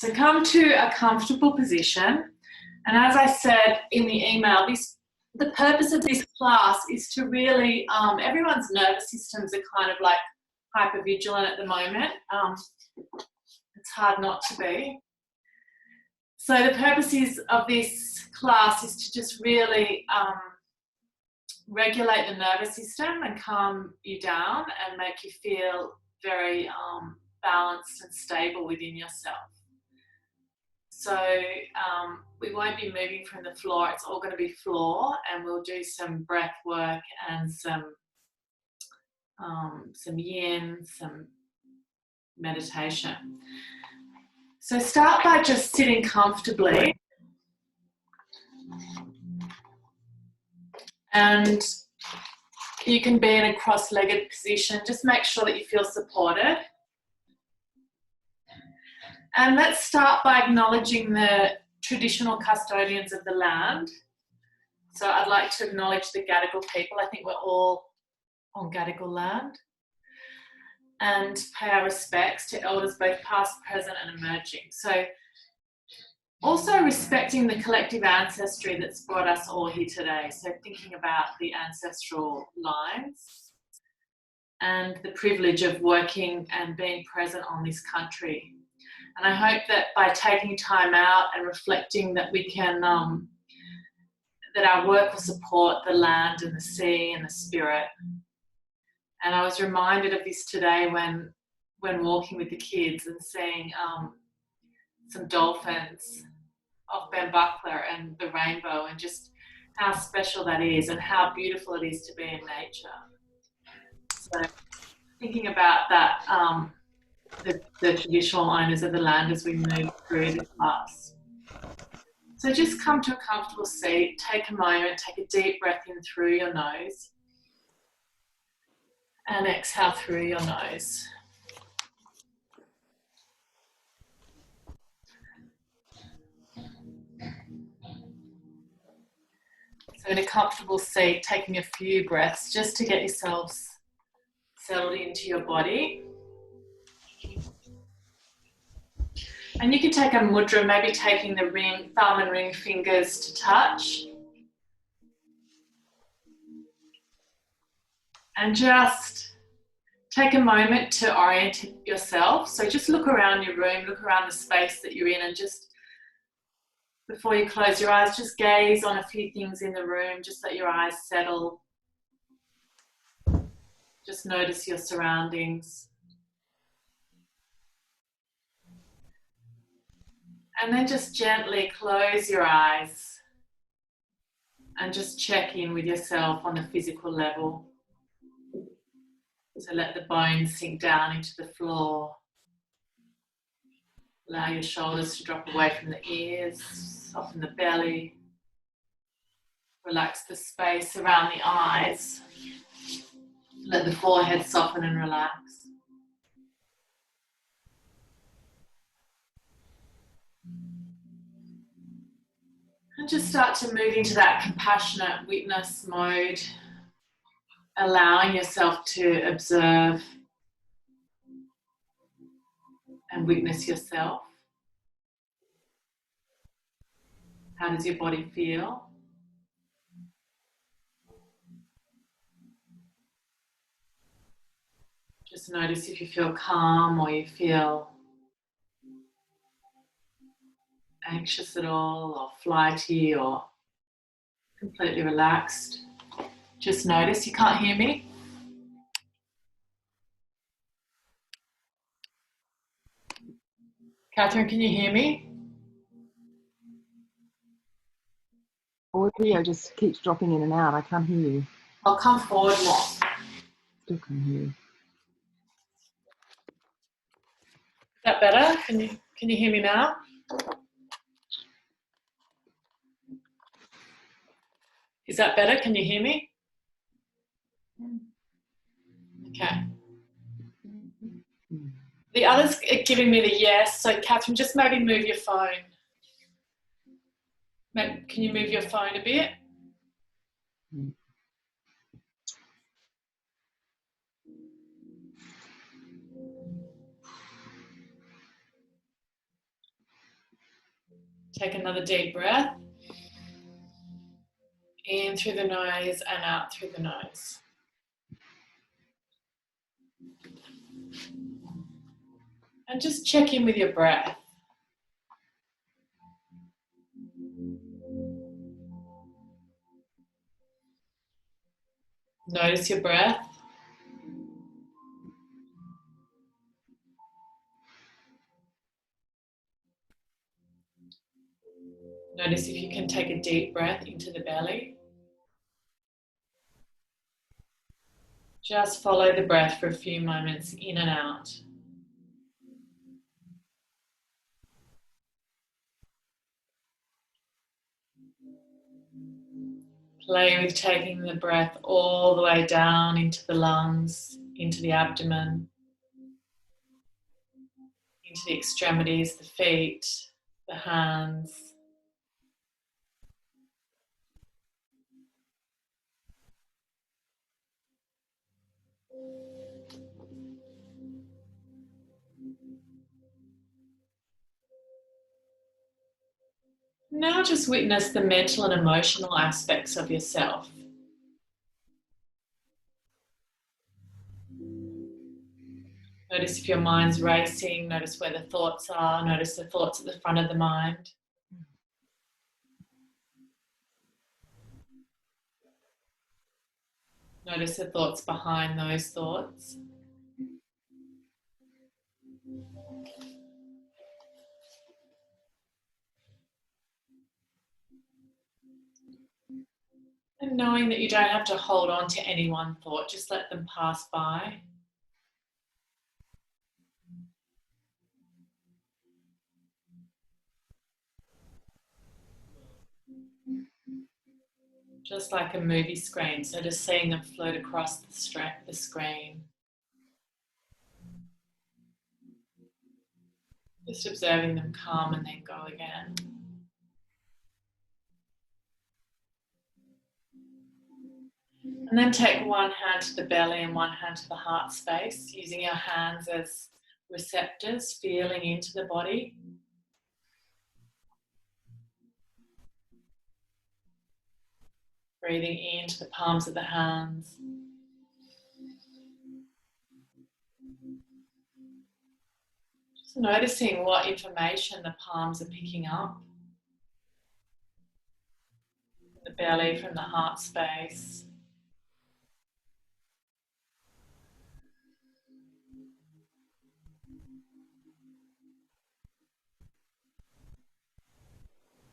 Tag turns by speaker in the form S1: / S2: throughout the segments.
S1: So come to a comfortable position. And as I said in the email, the purpose of this class is to really, everyone's nervous systems are kind of like hypervigilant at the moment. It's hard not to be. So the purpose of this class is to just really regulate the nervous system and calm you down and make you feel very balanced and stable within yourself. So we won't be moving from the floor, it's all going to be floor, and we'll do some breath work and some yin, some meditation. So start by just sitting comfortably, and you can be in a cross-legged position. Just make sure that you feel supported. And let's start by acknowledging the traditional custodians of the land. So I'd like to acknowledge the Gadigal people. I think we're all on Gadigal land. And pay our respects to elders both past, present and emerging. So also respecting the collective ancestry that's brought us all here today. So thinking about the ancestral lines and the privilege of working and being present on this country. And I hope that by taking time out and reflecting that we can, that our work will support the land and the sea and the spirit. And I was reminded of this today when walking with the kids and seeing some dolphins off Benbuckler and the rainbow, and just how special that is and how beautiful it is to be in nature. So thinking about that, the traditional owners of the land as we move through this class. So just come to a comfortable seat, take a moment, take a deep breath in through your nose and exhale through your nose. So in a comfortable seat, taking a few breaths just to get yourselves settled into your body. And you can take a mudra, maybe taking the thumb and ring fingers to touch. And just take a moment to orient yourself. So just look around your room, look around the space that you're in, and just before you close your eyes, just gaze on a few things in the room, just let your eyes settle. Just notice your surroundings. And then just gently close your eyes and just check in with yourself on the physical level. So let the bones sink down into the floor. Allow your shoulders to drop away from the ears, soften the belly. Relax the space around the eyes. Let the forehead soften and relax. And just start to move into that compassionate witness mode, allowing yourself to observe and witness yourself. How does your body feel? Just notice if you feel calm or you feel anxious at all, or flighty, or completely relaxed. Just notice. You can't hear me? Catherine, can you hear me?
S2: Audio just keeps dropping in and out. I can't hear you.
S1: I'll come forward more.
S2: Still can't hear you.
S1: Is that better? Can you hear me now? Is that better? Can you hear me? Okay. The others are giving me the yes. So Catherine, just maybe move your phone. Can you move your phone a bit? Take another deep breath. In through the nose and out through the nose. And just check in with your breath. Notice your breath. Notice if you can take a deep breath into the belly. Just follow the breath for a few moments in and out. Play with taking the breath all the way down into the lungs, into the abdomen, into the extremities, the feet, the hands. Now just witness the mental and emotional aspects of yourself. Notice if your mind's racing, notice where the thoughts are, notice the thoughts at the front of the mind. Notice the thoughts behind those thoughts. And knowing that you don't have to hold on to any one thought, just let them pass by. Just like a movie screen, so just seeing them float across the screen. Just observing them come and then go again. And then take one hand to the belly and one hand to the heart space, using your hands as receptors, feeling into the body. Breathing into the palms of the hands. Just noticing what information the palms are picking up. The belly from the heart space.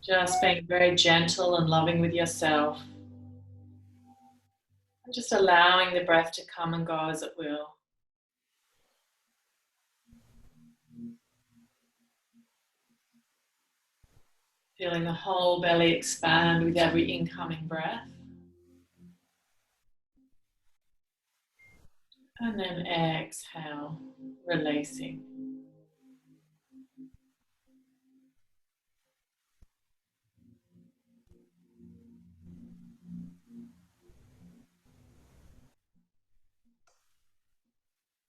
S1: Just being very gentle and loving with yourself. And just allowing the breath to come and go as it will. Feeling the whole belly expand with every incoming breath. And then exhale, releasing.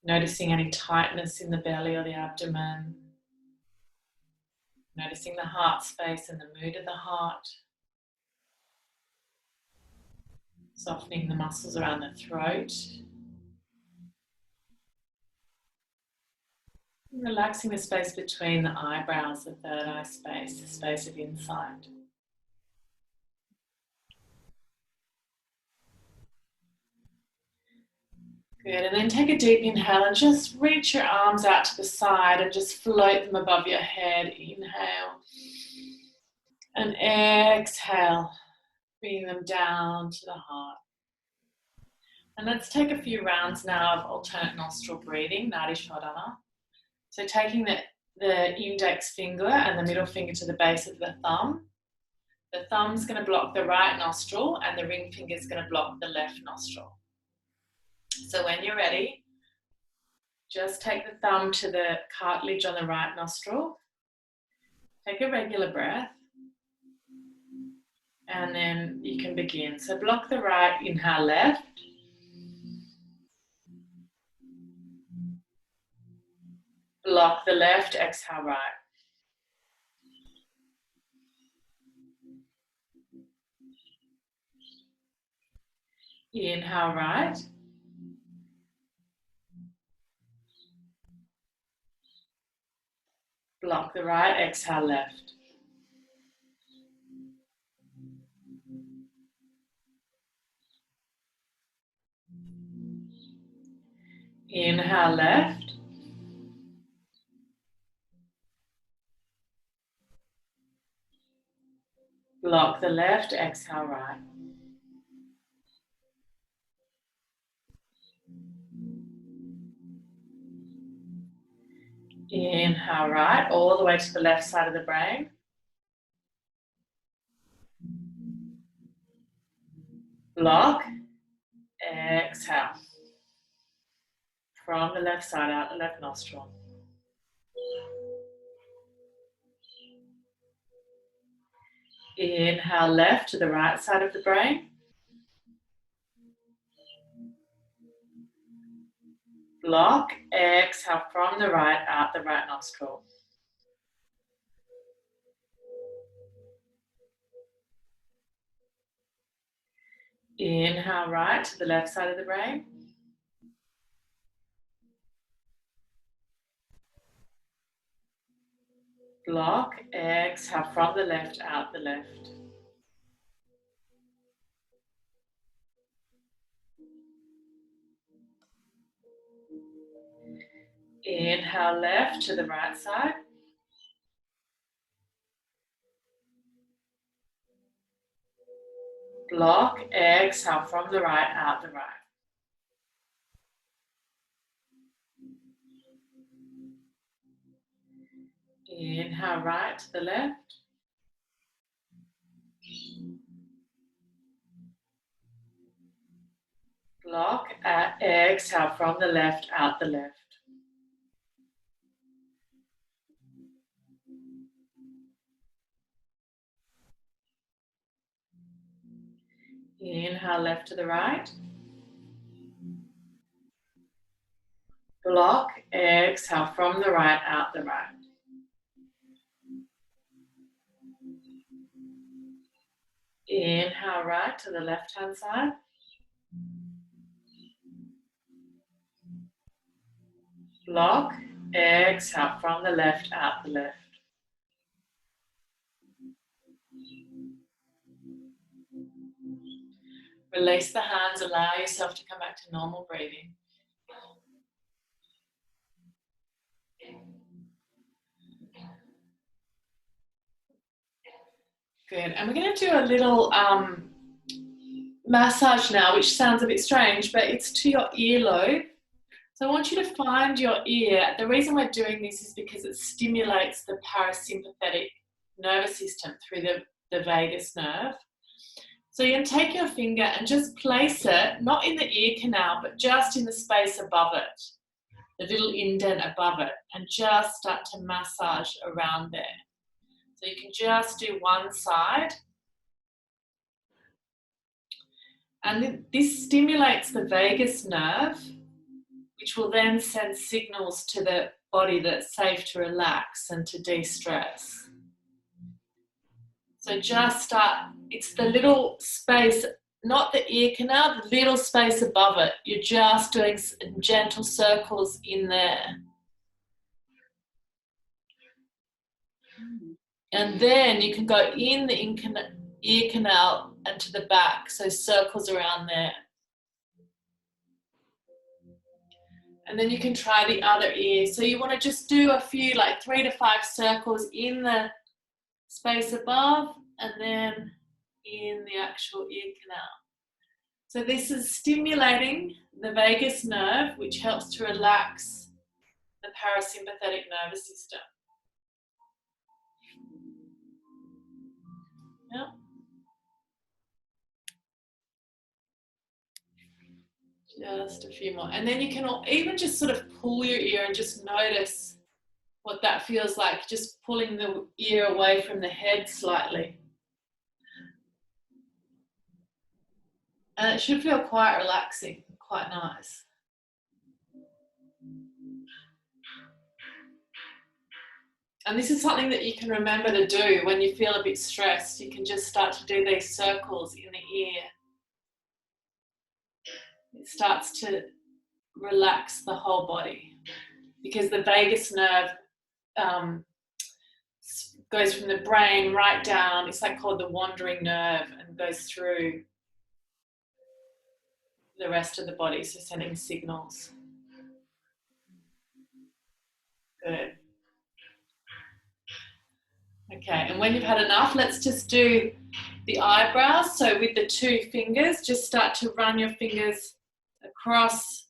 S1: Noticing any tightness in the belly or the abdomen. Noticing the heart space and the mood of the heart. Softening the muscles around the throat. Relaxing the space between the eyebrows, the third eye space, the space of insight. Good, and then take a deep inhale and just reach your arms out to the side and just float them above your head. Inhale. And exhale, bringing them down to the heart. And let's take a few rounds now of alternate nostril breathing, Nadi Shodhana. So taking the index finger and the middle finger to the base of the thumb. The thumb's going to block the right nostril and the ring finger is going to block the left nostril. So when you're ready, just take the thumb to the cartilage on the right nostril. Take a regular breath. And then you can begin. So block the right, inhale left. Block the left, exhale right. Inhale right. Block the right, exhale left. Inhale left. Block the left, exhale right. Inhale right, all the way to the left side of the brain. Block, exhale. From the left side out the left nostril. Inhale left to the right side of the brain. Block, exhale from the right out the right nostril. Inhale right to the left side of the brain. Block, exhale from the left out the left. Inhale left to the right side. Block, exhale from the right out the right. Inhale right to the left. Block, exhale from the left out the left. Inhale left to the right. Block, exhale from the right out the right. Inhale right to the left hand side. Block, exhale from the left out the left. Release the hands, allow yourself to come back to normal breathing. Good, and we're going to do a little massage now, which sounds a bit strange, but it's to your earlobe. So I want you to find your ear. The reason we're doing this is because it stimulates the parasympathetic nervous system through the vagus nerve. So you're going to take your finger and just place it, not in the ear canal, but just in the space above it, the little indent above it, and just start to massage around there. So you can just do one side. And this stimulates the vagus nerve, which will then send signals to the body that it's safe to relax and to de-stress. So just start, it's the little space, not the ear canal, the little space above it. You're just doing gentle circles in there. And then you can go in the ear canal and to the back, so circles around there. And then you can try the other ear. So you want to just do a few, like 3 to 5 circles in the space above and then in the actual ear canal. So this is stimulating the vagus nerve, which helps to relax the parasympathetic nervous system. Yeah. Just a few more. And then you can even just sort of pull your ear and just notice what that feels like, just pulling the ear away from the head slightly. And it should feel quite relaxing, quite nice. And this is something that you can remember to do when you feel a bit stressed. You can just start to do these circles in the ear. it starts to relax the whole body, because the vagus nerve goes from the brain right down. It's like called the wandering nerve, and goes through the rest of the body, so sending signals. Good. Okay, and when you've had enough, let's just do the eyebrows. So with the 2 fingers, just start to run your fingers across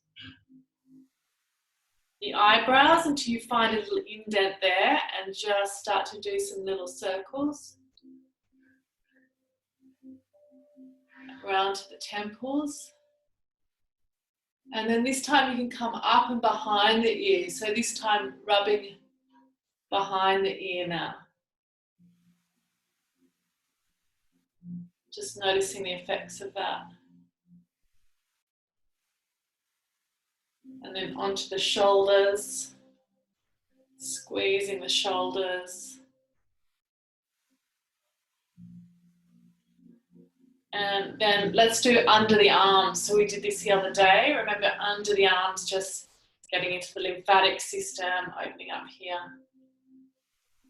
S1: the eyebrows until you find a little indent there, and just start to do some little circles around to the temples. And then this time you can come up and behind the ear. So this time rubbing behind the ear now. Just noticing the effects of that. And then onto the shoulders, squeezing the shoulders. And then let's do under the arms. So we did this the other day. Remember, under the arms, just getting into the lymphatic system, opening up here.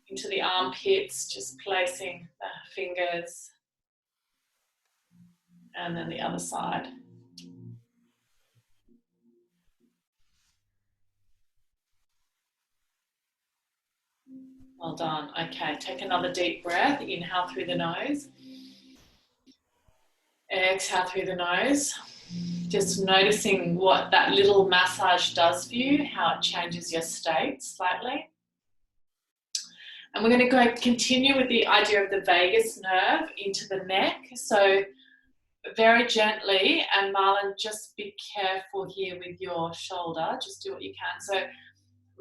S1: Into the armpits, just placing the fingers. And then the other side. Well done. Okay, take another deep breath. Inhale through the nose. Exhale through the nose. Just noticing what that little massage does for you, how it changes your state slightly. And we're going to continue with the idea of the vagus nerve into the neck. So very gently, and Marlon, just be careful here with your shoulder. Just do what you can. So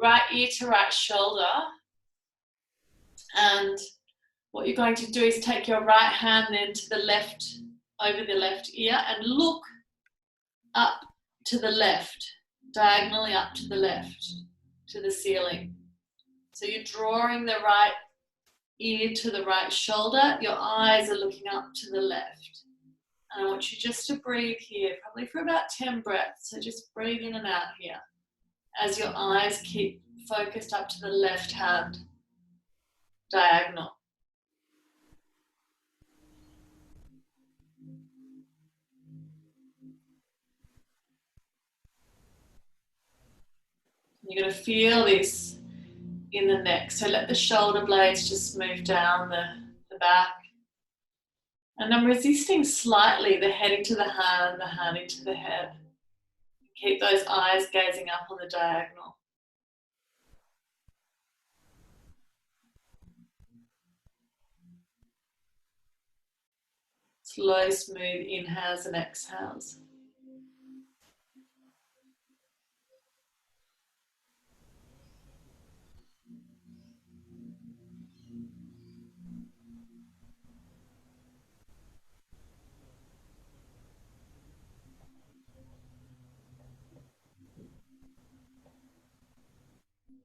S1: right ear to right shoulder. And what you're going to do is take your right hand then to the left, over the left ear, and look up to the left, diagonally up to the left, to the ceiling. So you're drawing the right ear to the right shoulder, your eyes are looking up to the left. And I want you just to breathe here, probably for about 10 breaths. So just breathe in and out here as your eyes keep focused up to the left hand diagonal. You're going to feel this in the neck. So let the shoulder blades just move down the back. And I'm resisting slightly the head into the hand into the head. Keep those eyes gazing up on the diagonal. Slow, smooth inhales and exhales.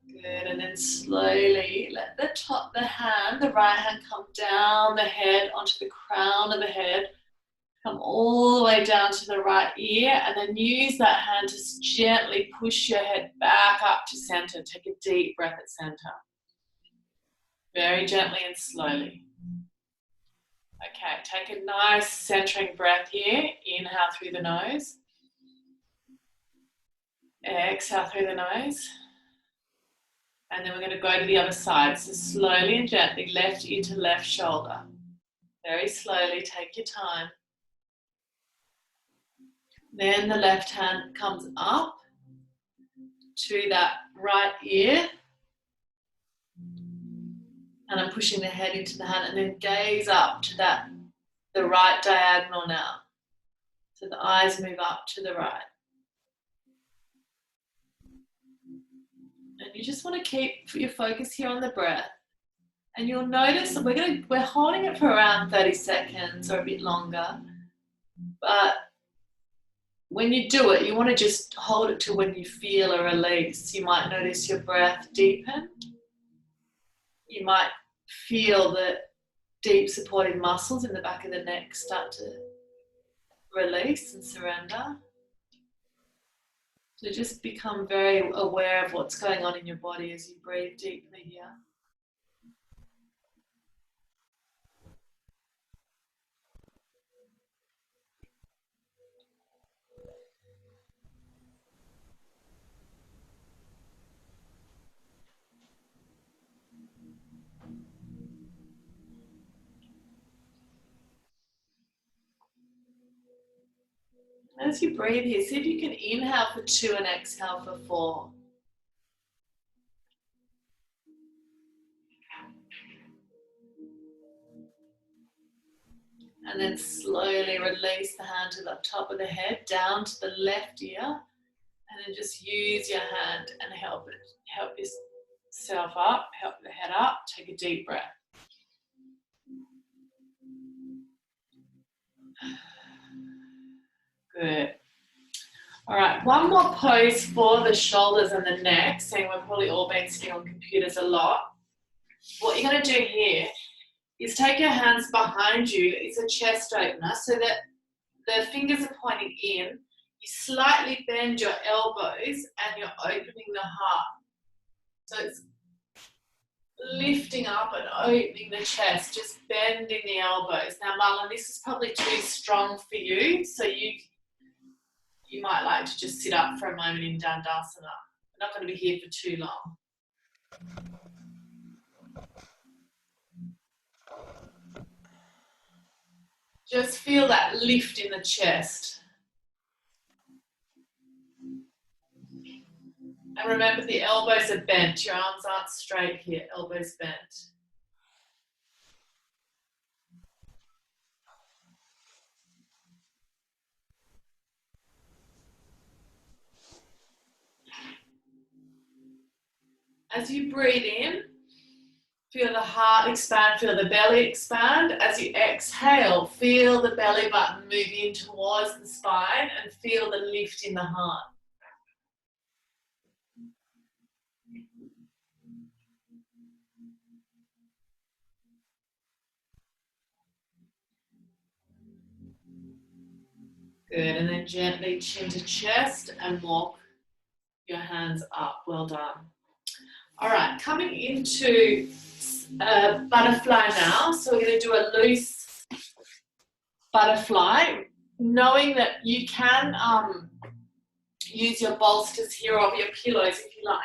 S1: Good, and then slowly let the hand, the right hand, come down the head onto the crown of the head. Come all the way down to the right ear, and then use that hand to gently push your head back up to center. Take a deep breath at center. Very gently and slowly. Okay, take a nice centering breath here. Inhale through the nose. Exhale through the nose. And then we're going to go to the other side. So slowly and gently, left ear to left shoulder. Very slowly, take your time. Then the left hand comes up to that right ear. And I'm pushing the head into the hand, and then gaze up to the right diagonal now. So the eyes move up to the right. And you just want to keep your focus here on the breath. And you'll notice that we're holding it for around 30 seconds or a bit longer. But when you do it, you want to just hold it to when you feel a release. You might notice your breath deepen. You might feel the deep supporting muscles in the back of the neck start to release and surrender. So just become very aware of what's going on in your body as you breathe deeply here. As you breathe here, see if you can inhale for 2 and exhale for 4. And then slowly release the hand to the top of the head, down to the left ear. And then just use your hand and help yourself up, help the head up. Take a deep breath. Good. All right, one more pose for the shoulders and the neck, seeing we've probably all been sitting on computers a lot. What you're going to do here is take your hands behind you. It's a chest opener so that the fingers are pointing in. You slightly bend your elbows and you're opening the heart. So it's lifting up and opening the chest, just bending the elbows. Now, Marlon, this is probably too strong for you, so you might like to just sit up for a moment in Dandasana. We're not going to be here for too long. Just feel that lift in the chest. And remember, the elbows are bent. Your arms aren't straight here, elbows bent. As you breathe in, feel the heart expand, feel the belly expand. As you exhale, feel the belly button move in towards the spine and feel the lift in the heart. Good, and then gently chin to chest and walk your hands up. Well done. All right, coming into butterfly now. So we're going to do a loose butterfly, knowing that you can use your bolsters here or your pillows if you like.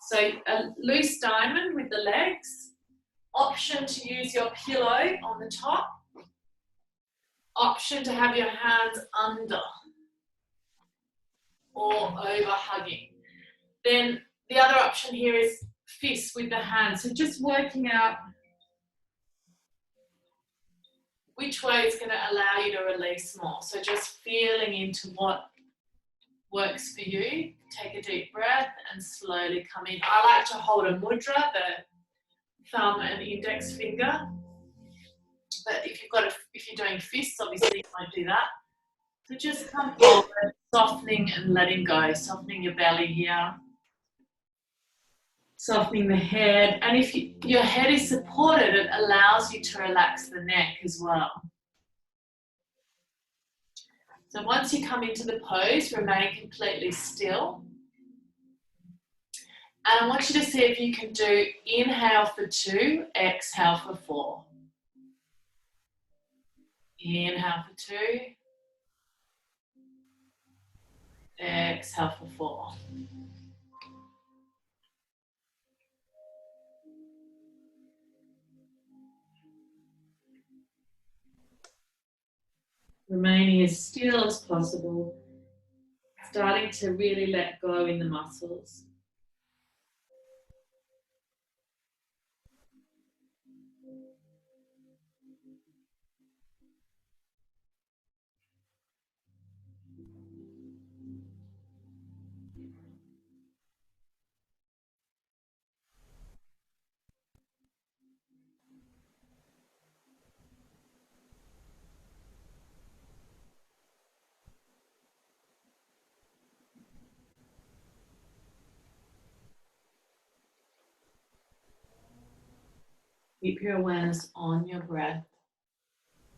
S1: So a loose diamond with the legs, option to use your pillow on the top, option to have your hands under or over hugging. Then the other option here is fist with the hands. So just working out which way is going to allow you to release more. So just feeling into what works for you. Take a deep breath and slowly come in. I like to hold a mudra, the thumb and index finger. But if you're doing fists, obviously you might do that. So just come forward, softening and letting go, softening your belly here. Softening the head, and if your head is supported, it allows you to relax the neck as well. So once you come into the pose, remain completely still. And I want you to see if you can do inhale for 2, exhale for 4. Inhale for 2, exhale for 4. Remaining as still as possible, starting to really let go in the muscles. Keep your awareness on your breath.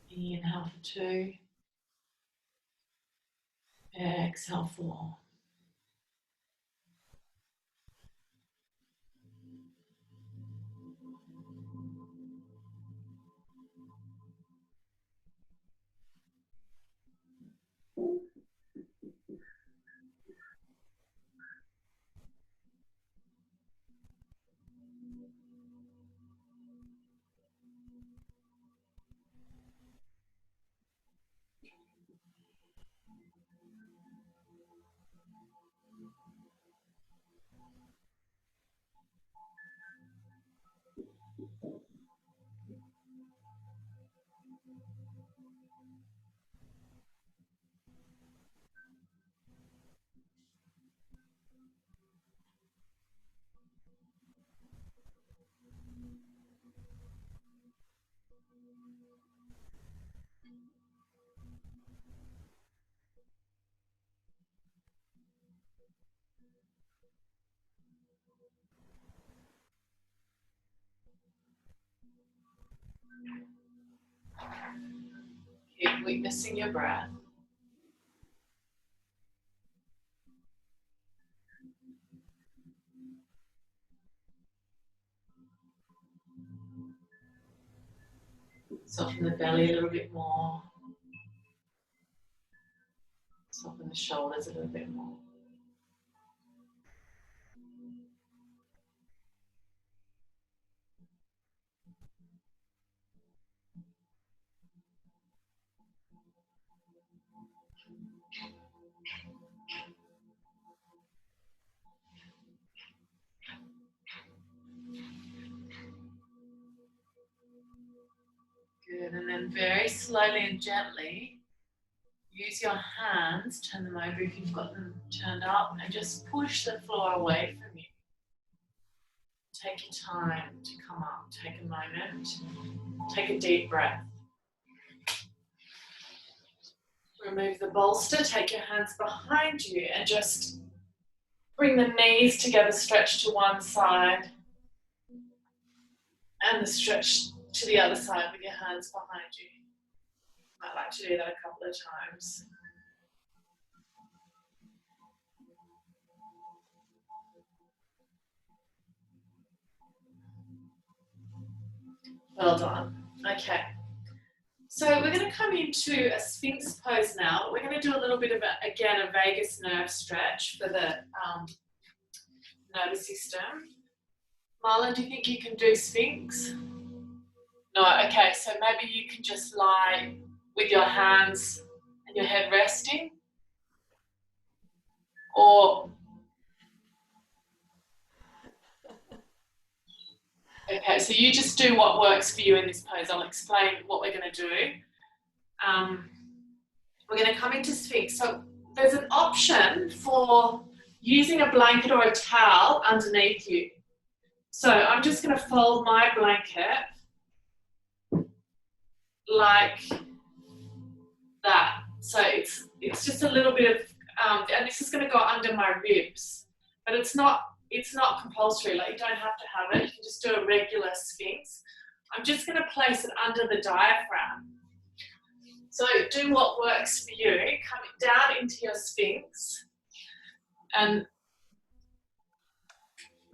S1: Inhale for 2. Exhale 4. Keep witnessing your breath. Soften the belly a little bit more. Soften the shoulders a little bit more. Good, and then very slowly and gently, use your hands, turn them over if you've got them turned up, and just push the floor away from you. Take your time to come up, take a moment, take a deep breath. Remove the bolster, take your hands behind you and just bring the knees together, stretch to one side and the stretch to the other side with your hands behind you. Might like to do that a couple of times. Well done. Okay. So we're going to come into a Sphinx pose now. We're going to do a little bit of, again, a vagus nerve stretch for the nervous system. Marlon, do you think you can do Sphinx? No, okay, so maybe you can just lie with your hands and your head resting. Or, okay, so you just do what works for you in this pose. I'll explain what we're going to do. We're going to come into Sphinx. So there's an option for using a blanket or a towel underneath you. So I'm just going to fold my blanket like that. So it's just a little bit of, and this is going to go under my ribs, but it's not compulsory. Like, you don't have to have it. You can just do a regular Sphinx. I'm just going to place it under the diaphragm. So do what works for you. Coming down into your Sphinx. And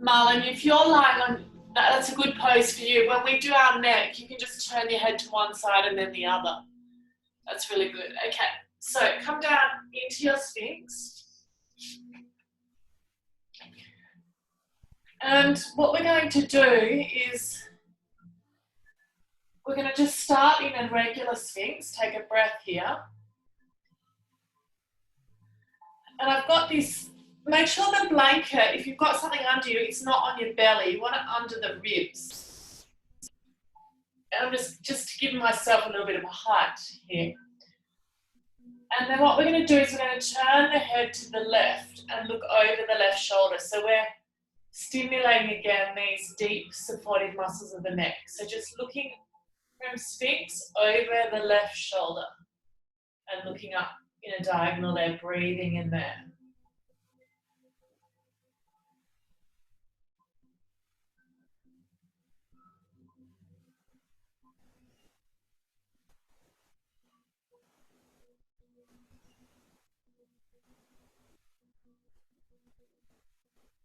S1: Marlon, if you're lying on, that's a good pose for you. When we do our neck, you can just turn your head to one side and then the other. That's really good. Okay, so come down into your Sphinx. And what we're going to do is we're going to just start in a regular Sphinx. Take a breath here. And I've got this, make sure the blanket, if you've got something under you, it's not on your belly. You want it under the ribs. And I'm just giving myself a little bit of a height here. And then what we're going to do is we're going to turn the head to the left and look over the left shoulder. So we're stimulating again these deep supportive muscles of the neck. So just looking from Sphinx over the left shoulder and looking up in a diagonal there, breathing in there.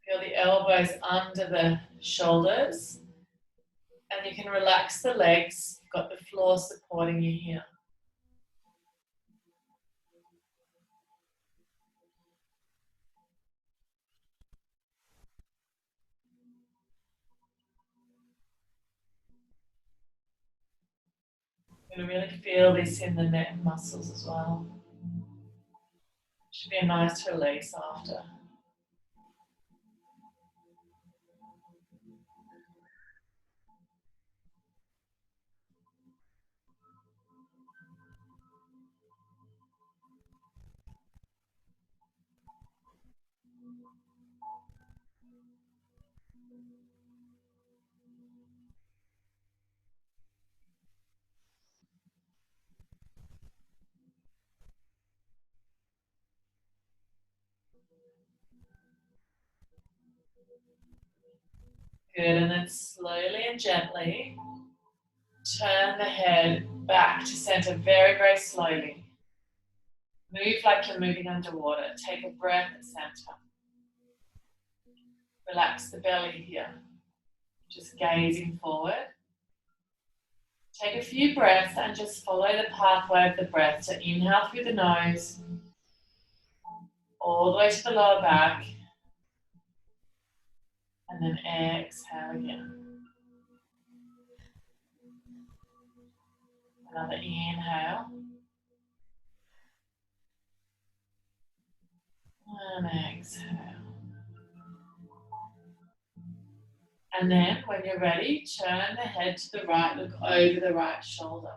S1: Feel the elbows under the shoulders, and you can relax the legs. You've got the floor supporting you here. You're going to really feel this in the neck muscles as well. Should be a nice release after. Good, and then slowly and gently turn the head back to center very, very slowly. Move like you're moving underwater. Take a breath at center. Relax the belly here. Just gazing forward. Take a few breaths and just follow the pathway of the breath. So inhale through the nose, all the way to the lower back, and then exhale again. Another inhale. And exhale. And then when you're ready, turn the head to the right, look over the right shoulder.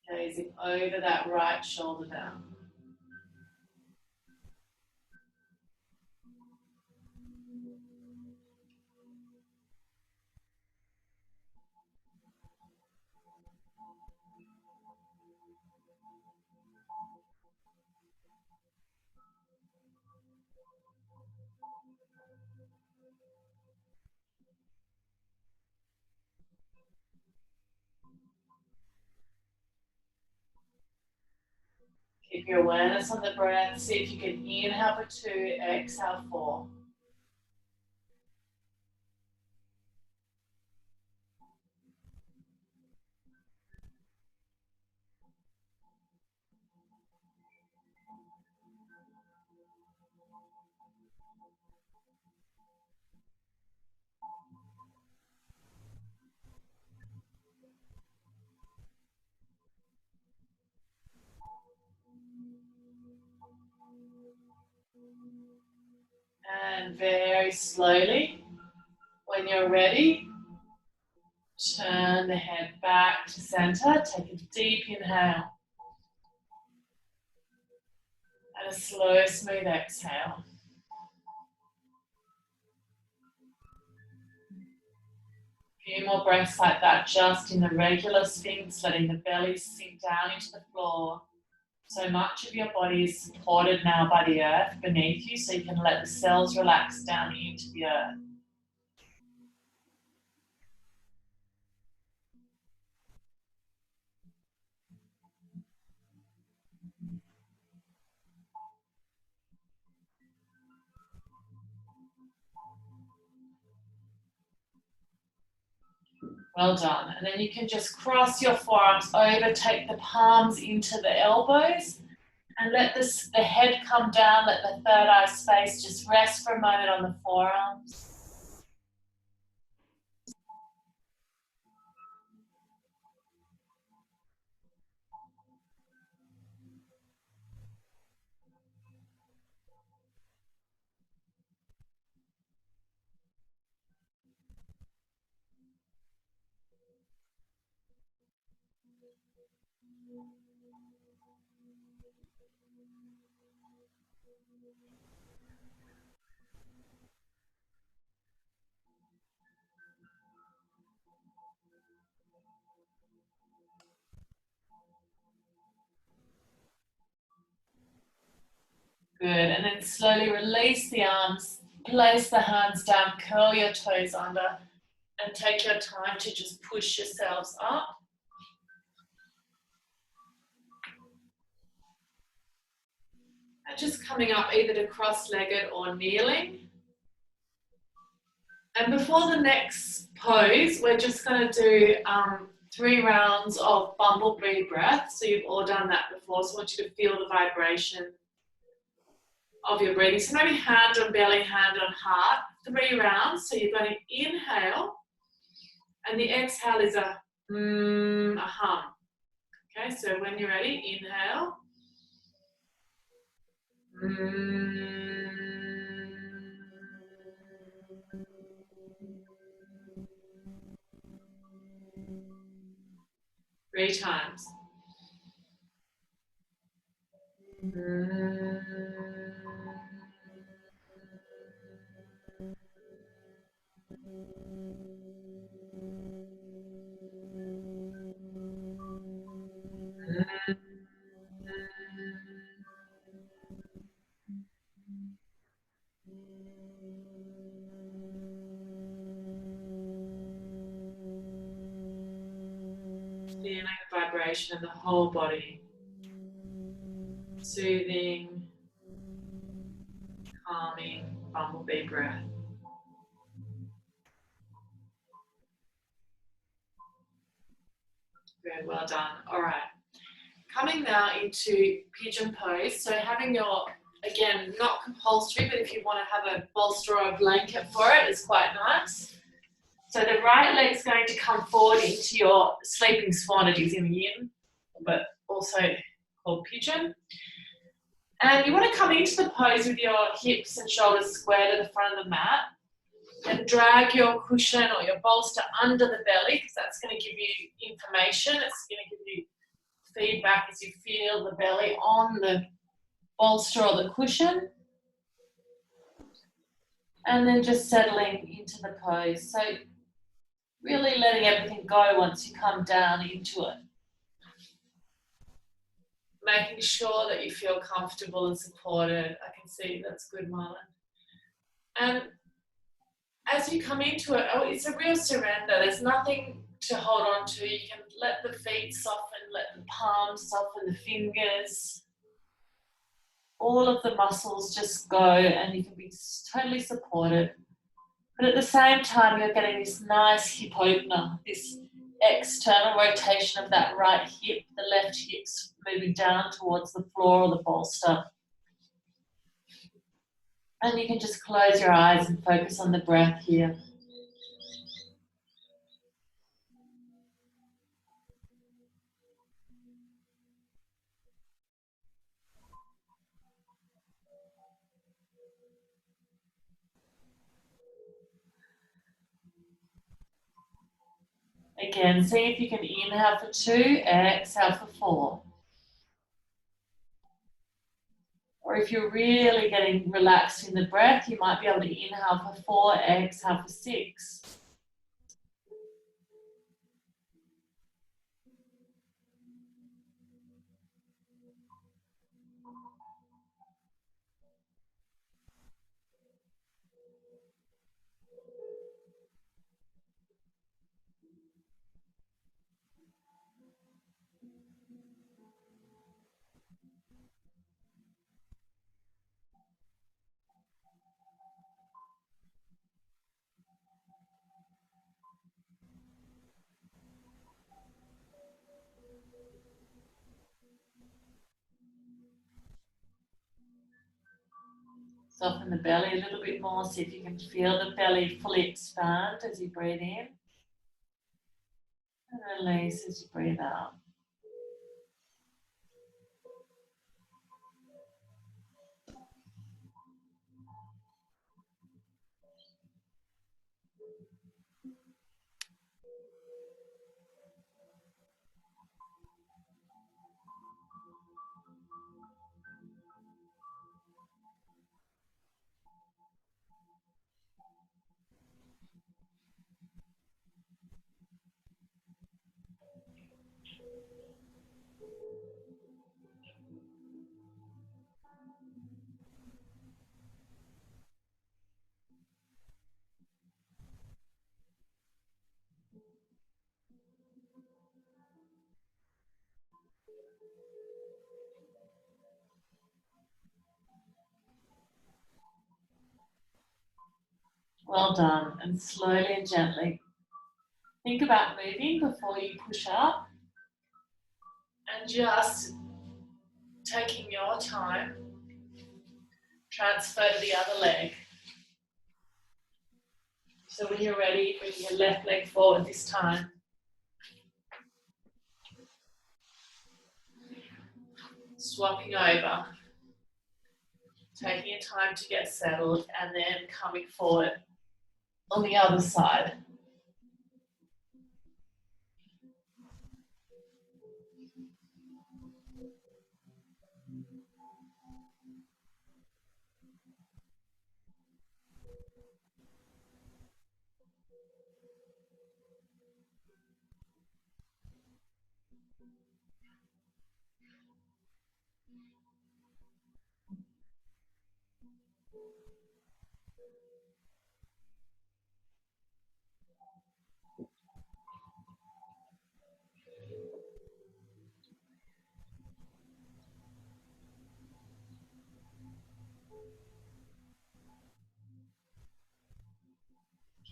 S1: Gazing over that right shoulder down. Keep your awareness on the breath. See if you can inhale for 2, exhale 4. And very slowly, when you're ready, turn the head back to center. Take a deep inhale. And a slow, smooth exhale. A few more breaths like that, just in the regular sphinx, letting the belly sink down into the floor. So much of your body is supported now by the earth beneath you, so you can let the cells relax down into the earth. Well done. And then you can just cross your forearms over, take the palms into the elbows, and let the head come down, let the third eye space just rest for a moment on the forearms. Good, and then slowly release the arms, place the hands down, curl your toes under, and take your time to just push yourselves up. And just coming up either to cross-legged or kneeling. And before the next pose, we're just going to do 3 rounds of bumblebee breath. So you've all done that before, so I want you to feel the vibration of your breathing. So maybe hand on belly, hand on heart, 3 rounds. So you're going to inhale, and the exhale is a hum. Okay, so when you're ready, inhale. 3 times. Feeling the vibration in the whole body. Soothing, calming, bumblebee breath. Very well done. All right. Coming now into pigeon pose. So having your, again, not compulsory, but if you want to have a bolster or a blanket for it, it's quite nice. So the right leg's going to come forward into your sleeping swan. It is in the yin, but also called pigeon. And you want to come into the pose with your hips and shoulders square to the front of the mat. And drag your cushion or your bolster under the belly, because that's going to give you information. It's going to give you feedback as you feel the belly on the bolster or the cushion. And then just settling into the pose. So really letting everything go once you come down into it. Making sure that you feel comfortable and supported. I can see that's good, Marlon. And as you come into it, it's a real surrender. There's nothing to hold on to. You can let the feet soften, let the palms soften, the fingers. All of the muscles just go, and you can be totally supported. But at the same time, you're getting this nice hip opener, this external rotation of that right hip, the left hip's moving down towards the floor or the bolster. And you can just close your eyes and focus on the breath here. Again, see if you can inhale for 2, exhale for 4. Or if you're really getting relaxed in the breath, you might be able to inhale for 4, exhale for 6. Soften the belly a little bit more, see if you can feel the belly fully expand as you breathe in. And release as you breathe out. Well done. And slowly and gently think about moving before you push up. And just taking your time, transfer to the other leg. So when you're ready, bring your left leg forward this time. Swapping over. Taking your time to get settled and then coming forward on the other side.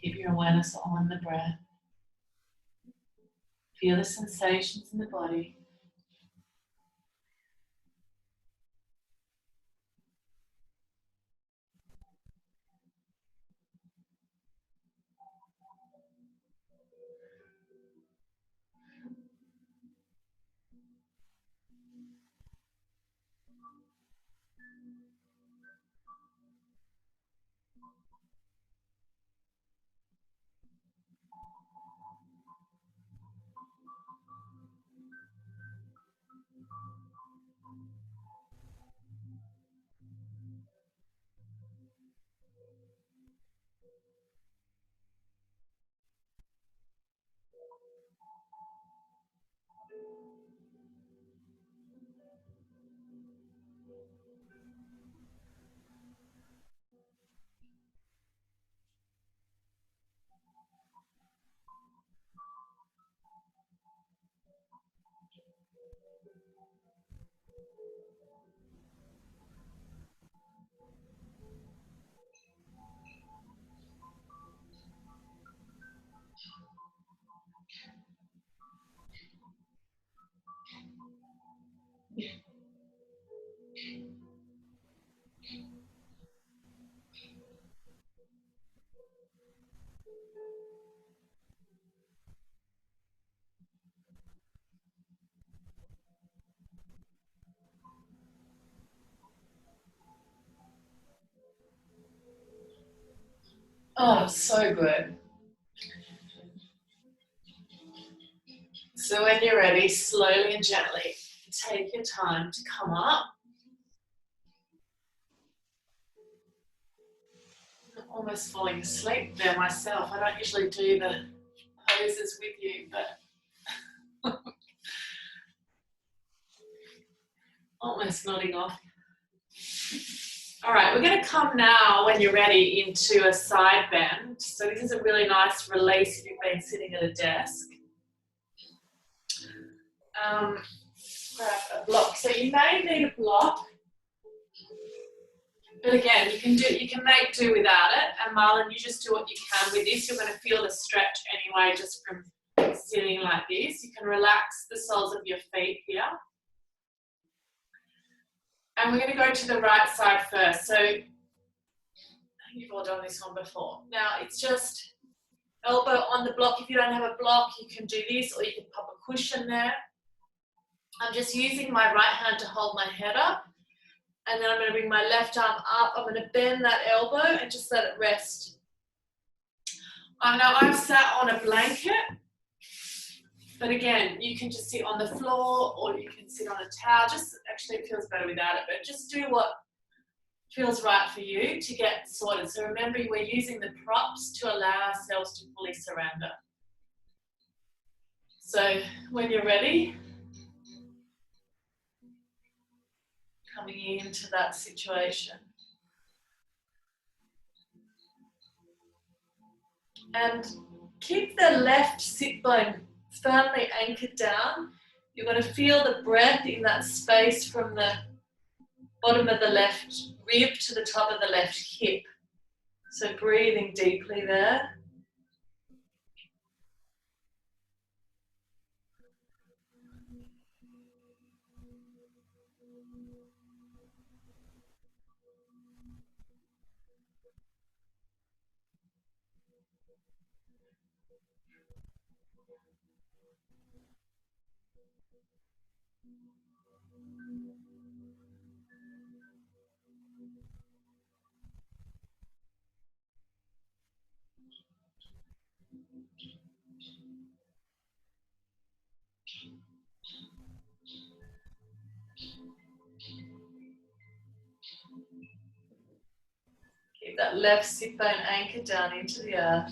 S1: Keep your awareness on the breath. Feel the sensations in the body. Oh, so good. So when you're ready, slowly and gently, take your time to come up. I'm almost falling asleep there myself. I don't usually do the poses with you, but almost nodding off. All right, we're going to come now, when you're ready, into a side bend. So this is a really nice release if you've been sitting at a desk. Grab a block. So you may need a block, but again, you can make do without it. And Marlon, you just do what you can with this. You're going to feel the stretch anyway, just from sitting like this. You can relax the soles of your feet here. And we're going to go to the right side first. So I think you've all done this one before. Now it's just elbow on the block. If you don't have a block, you can do this, or you can pop a cushion there. I'm just using my right hand to hold my head up, and then I'm going to bring my left arm up. I'm going to bend that elbow and just let it rest. Now I've sat on a blanket, but again, you can just sit on the floor or you can sit on a towel. Just actually, it feels better without it, but just do what feels right for you to get sorted. So remember, we're using the props to allow ourselves to fully surrender. So when you're ready, coming into that situation. And keep the left sit bone firmly anchored down. You're going to feel the breath in that space from the bottom of the left rib to the top of the left hip. So breathing deeply there. Keep that left sit bone anchored down into the earth.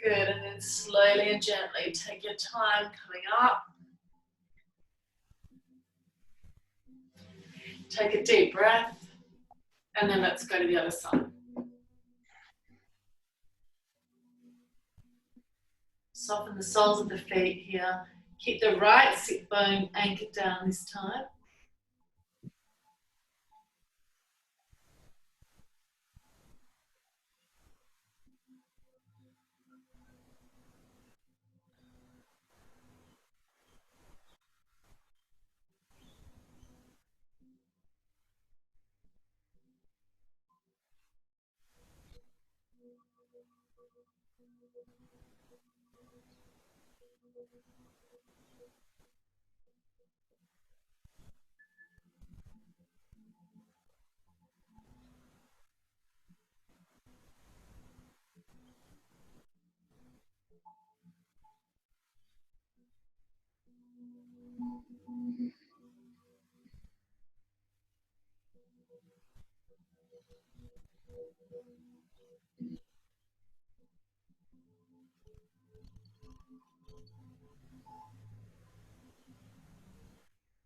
S1: Good, and then slowly and gently take your time coming up. Take a deep breath, and then let's go to the other side. Soften the soles of the feet here. Keep the right sit bone anchored down this time.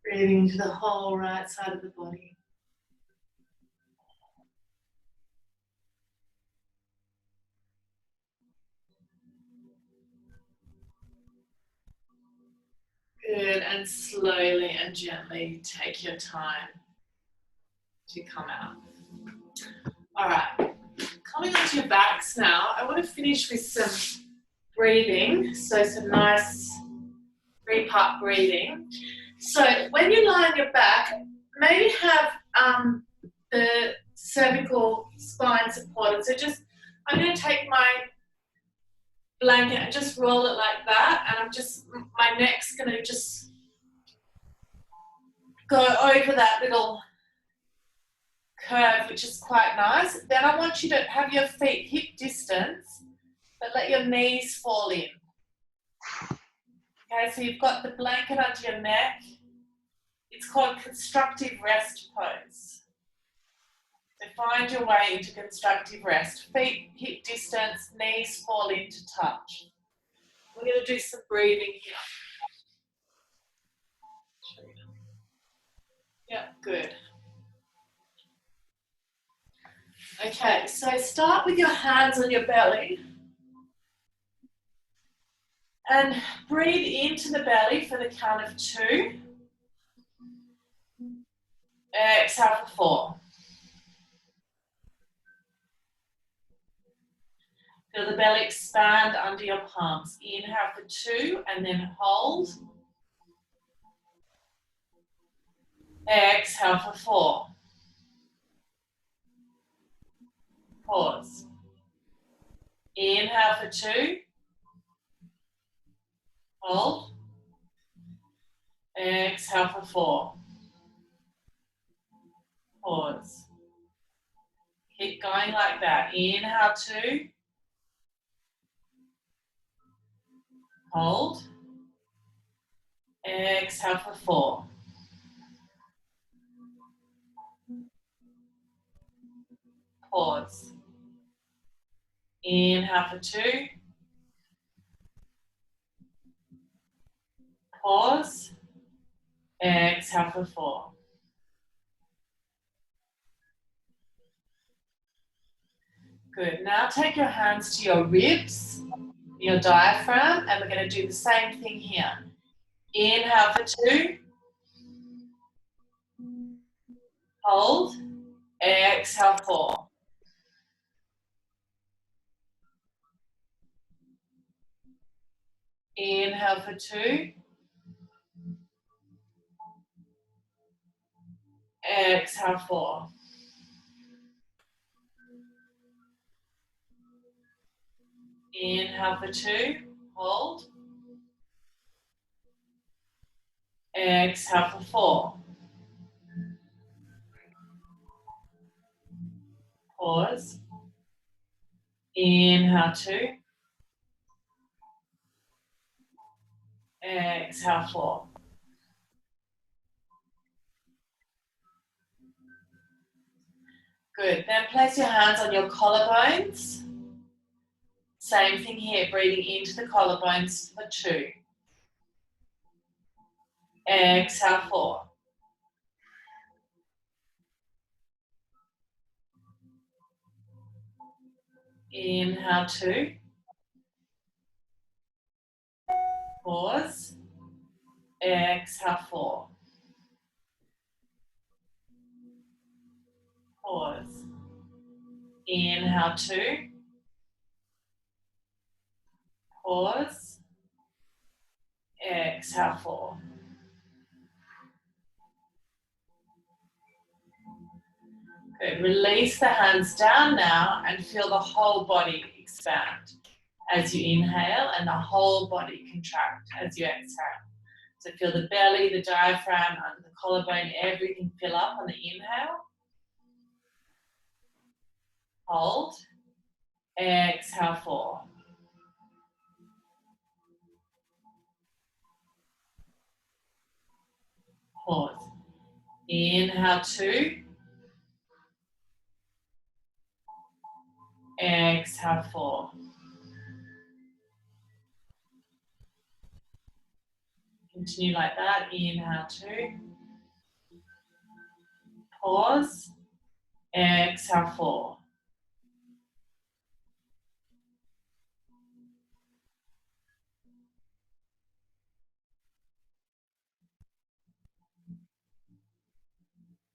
S1: Breathing into the whole right side of the body. Good, and slowly and gently take your time to come out. All right, coming onto your backs now, I want to finish with some breathing, so some nice 3-part breathing. So when you lie on your back, maybe have the cervical spine supported. So just, I'm going to take my blanket and just roll it like that, and my neck's going to just go over that little curve, which is quite nice. Then I want you to have your feet hip distance, but let your knees fall in. Okay, so you've got the blanket under your neck. It's called constructive rest pose. So find your way into constructive rest. Feet hip distance, knees fall in to touch. We're going to do some breathing here. Yeah, good. Okay, so start with your hands on your belly. And breathe into the belly for the count of 2. Exhale for 4. Feel the belly expand under your palms. Inhale for 2 and then hold. Exhale for 4. Pause. Inhale for 2. Hold. Exhale for 4. Pause. Keep going like that. Inhale 2. Hold. Exhale for 4. Pause. Inhale for 2. Pause. Exhale for 4. Good. Now take your hands to your ribs, your diaphragm, and we're going to do the same thing here. Inhale for 2. Hold. Exhale 4. Inhale for 2. Exhale 4. Inhale for 2. Hold. Exhale for 4. Pause. Inhale 2. Exhale, 4. Good. Then place your hands on your collarbones. Same thing here, breathing into the collarbones for 2. Exhale, 4. Inhale, 2. Pause. Exhale, 4. Pause. Inhale, 2. Pause. Exhale, 4. Good. Release the hands down now and feel the whole body expand as you inhale and the whole body contract as you exhale. So feel the belly, the diaphragm, and the collarbone, everything fill up on the inhale. Hold. Exhale, 4. Pause. Inhale, 2. Exhale, 4. Continue like that. Inhale, 2. Pause. Exhale, 4.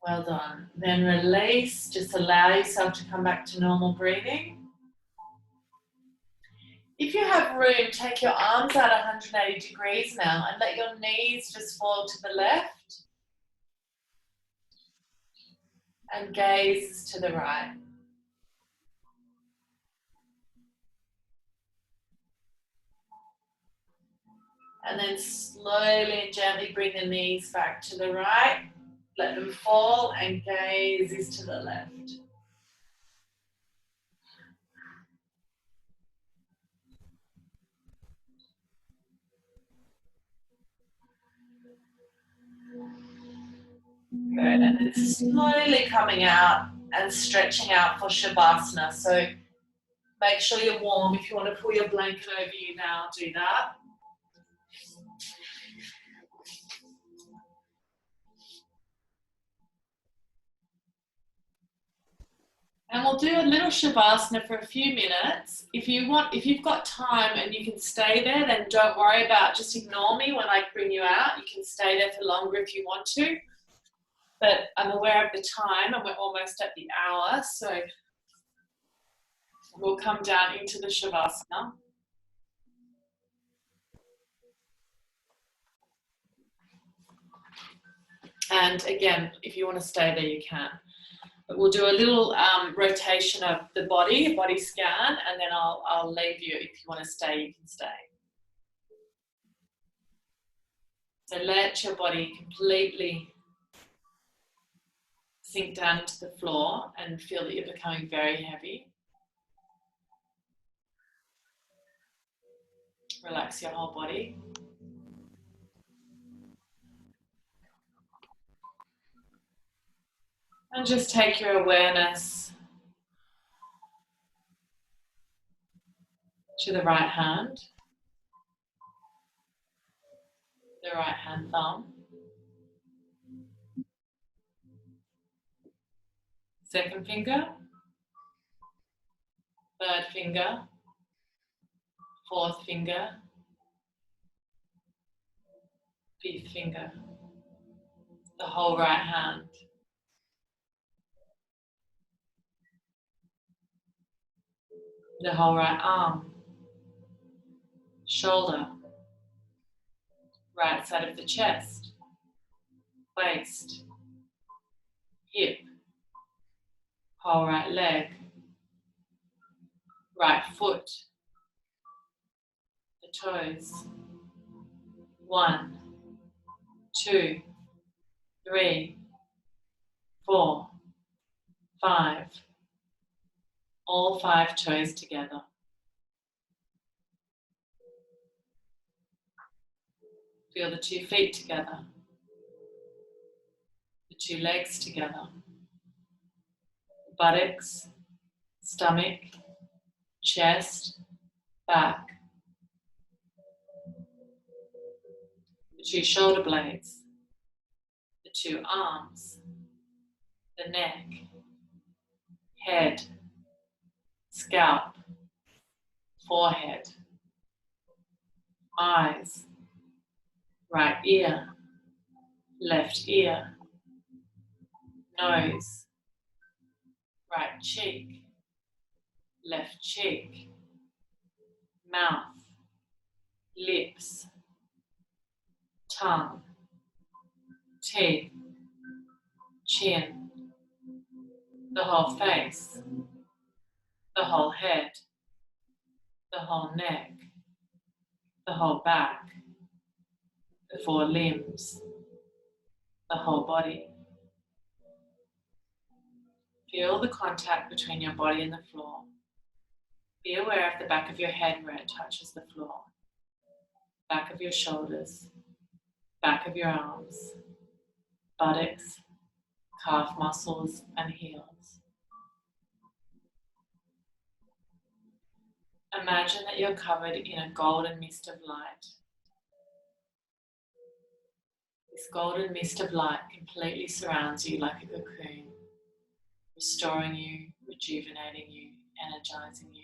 S1: Well done. Then release. Just allow yourself to come back to normal breathing. If you have room, take your arms out 180 degrees now and let your knees just fall to the left and gaze to the right. And then slowly and gently bring the knees back to the right. Let them fall and gaze is to the left. Good, and then slowly coming out and stretching out for Shavasana. So make sure you're warm. If you want to pull your blanket over you now, do that. And we'll do a little Shavasana for a few minutes. If you've got time and you can stay there, then don't worry about, just ignore me when I bring you out. You can stay there for longer if you want to. But I'm aware of the time and we're almost at the hour, so we'll come down into the Shavasana. And again, if you want to stay there, you can. But we'll do a little rotation of the body, a body scan, and then I'll leave you. If you want to stay, you can stay. So let your body completely sink down into the floor and feel that you're becoming very heavy. Relax your whole body. And just take your awareness to the right hand, the right hand thumb, second finger, third finger, fourth finger, fifth finger, the whole right hand. The whole right arm, shoulder, right side of the chest, waist, hip, whole right leg, right foot, the toes. 1, 2, 3, 4, 5. All 5 toes together. Feel the 2 feet together, the 2 legs together, buttocks, stomach, chest, back, the 2 shoulder blades, the 2 arms, the neck, head, scalp, forehead, eyes, right ear, left ear, nose, right cheek, left cheek, mouth, lips, tongue, teeth, chin, the whole face, the whole head, the whole neck, the whole back, the 4 limbs, the whole body. Feel the contact between your body and the floor. Be aware of the back of your head where it touches the floor, back of your shoulders, back of your arms, buttocks, calf muscles and heels. Imagine that you're covered in a golden mist of light. This golden mist of light completely surrounds you like a cocoon, restoring you, rejuvenating you, energizing you.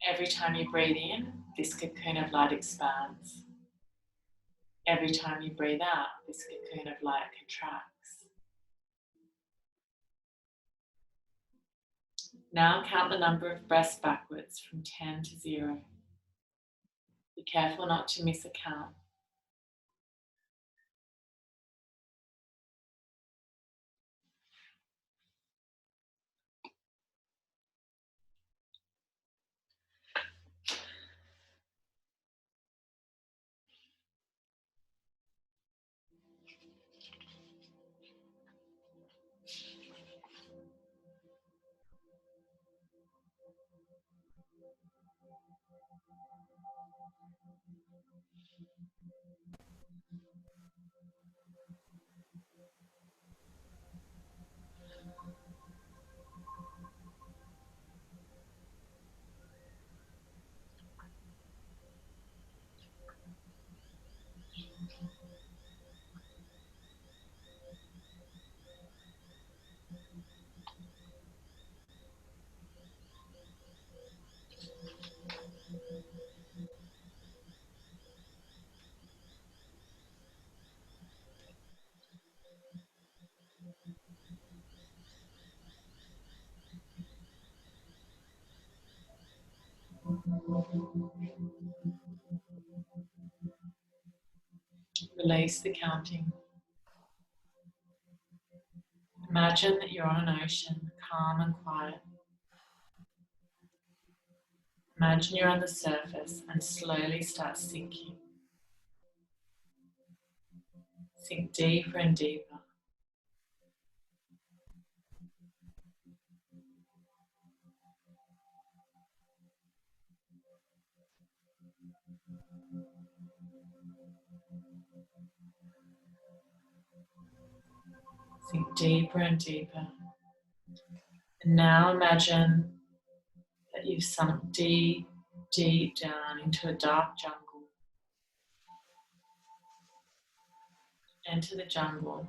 S1: Every time you breathe in, this cocoon of light expands. Every time you breathe out, this cocoon of light contracts. Now count the number of breaths backwards from 10 to 0. Be careful not to miss a count. Release the counting. Imagine that you're on an ocean, calm and quiet. Imagine you're on the surface and slowly start sinking. Sink deeper and deeper. Sink deeper and deeper. And now imagine that you've sunk deep, deep down into a dark jungle. Enter the jungle.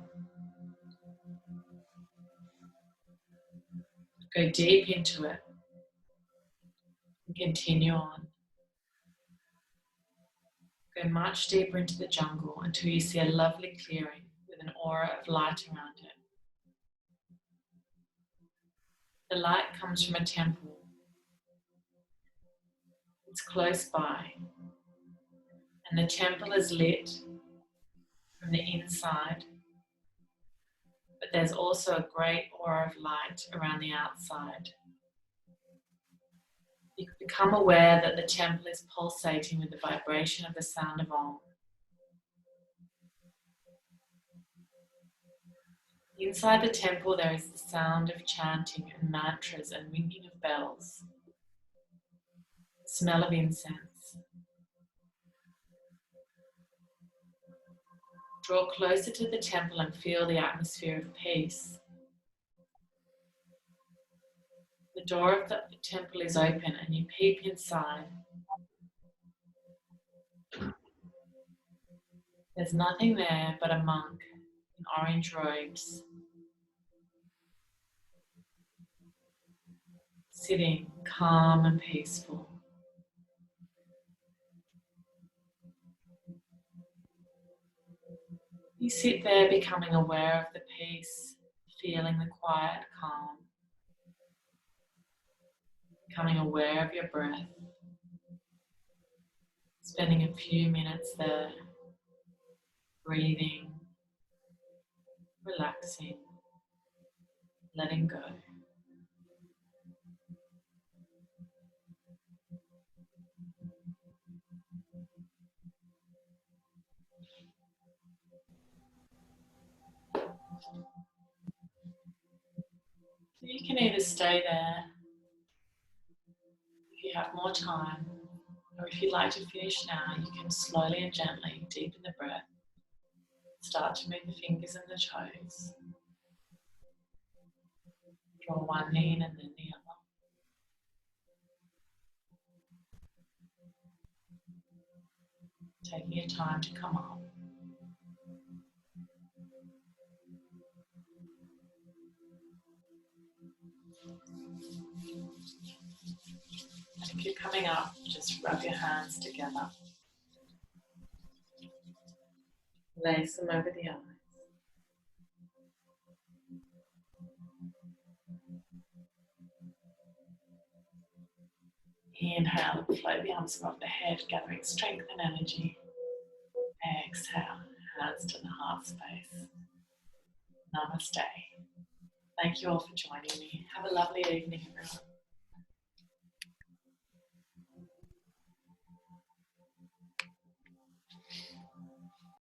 S1: Go deep into it and continue on. Go much deeper into the jungle until you see a lovely clearing with an aura of light around it. The light comes from a temple. It's close by, and the temple is lit from the inside, but there's also a great aura of light around the outside. You can become aware that the temple is pulsating with the vibration of the sound of Om. Inside the temple there is the sound of chanting and mantras and ringing of bells, the smell of incense. Draw closer to the temple and feel the atmosphere of peace. The door of the temple is open and you peep inside. There's nothing there but a monk in orange robes, sitting calm and peaceful. You sit there becoming aware of the peace, feeling the quiet calm, becoming aware of your breath, spending a few minutes there, breathing, relaxing, letting go. You can either stay there if you have more time, or if you'd like to finish now, you can slowly and gently deepen the breath. Start to move the fingers and the toes. Draw one knee in and then the other. Taking your time to come up. And if you're coming up, just rub your hands together. Lace them over the eyes. Inhale and float the arms above the head, gathering strength and energy. Exhale, hands to the heart space. Namaste. Thank you all for joining me. Have a lovely evening, everyone.